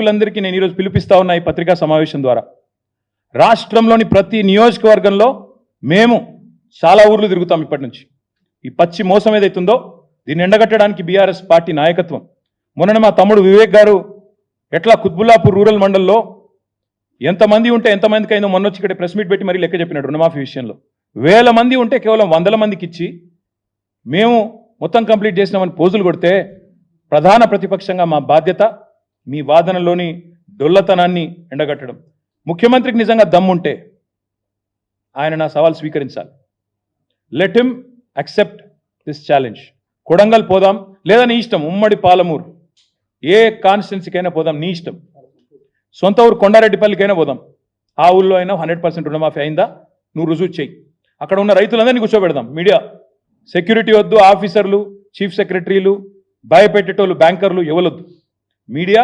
నాయకులందరికీ నేను ఈరోజు పిలిపిస్తా ఉన్నా ఈ పత్రికా సమావేశం ద్వారా. రాష్ట్రంలోని ప్రతి నియోజకవర్గంలో మేము చాలా ఊర్లు తిరుగుతాం ఇప్పటి నుంచి. ఈ పచ్చి మోసం ఏదైతుందో దీన్ని ఎండగట్టడానికి బీఆర్ఎస్ పార్టీ నాయకత్వం. మొన్న మా తమ్ముడు వివేక్ గారు ఎట్లా కుత్బుల్లాపూర్ రూరల్ మండల్లో ఎంతమంది ఉంటే ఎంతమందికి అయిందో మొన్న వచ్చి ఇక్కడ ప్రెస్ మీట్ పెట్టి మరీ లెక్క చెప్పినాడు. రుణమాఫీ విషయంలో 1000 మంది ఉంటే కేవలం 100 మందికి ఇచ్చి మేము మొత్తం కంప్లీట్ చేసినామని పోజులు కొడితే ప్రధాన ప్రతిపక్షంగా మా బాధ్యత మీ వాదనలోని డొల్లతనాన్ని ఎండగట్టడం. ముఖ్యమంత్రికి నిజంగా దమ్ముంటే ఆయన నా సవాల్ స్వీకరించాలి. Let him accept this challenge. Kodangal పోదాం, లేదా నీ ఇష్టం, ఉమ్మడి పాలమూరు ఏ కాన్స్టిట్యున్సీకైనా పోదాం, నీ ఇష్టం. సొంత ఊరు కొండారెడ్డిపల్లికైనా పోదాం, ఆ ఊళ్ళో అయినా 100% రుణమాఫీ అయిందా నువ్వు రుజువు చేయి. అక్కడ ఉన్న రైతులందరినీ కూర్చోబెడదాం. మీడియా సెక్యూరిటీ వద్దు, ఆఫీసర్లు, చీఫ్ సెక్రటరీలు, భయపెట్టేటోళ్ళు, బ్యాంకర్లు ఎవరొద్దు. మీడియా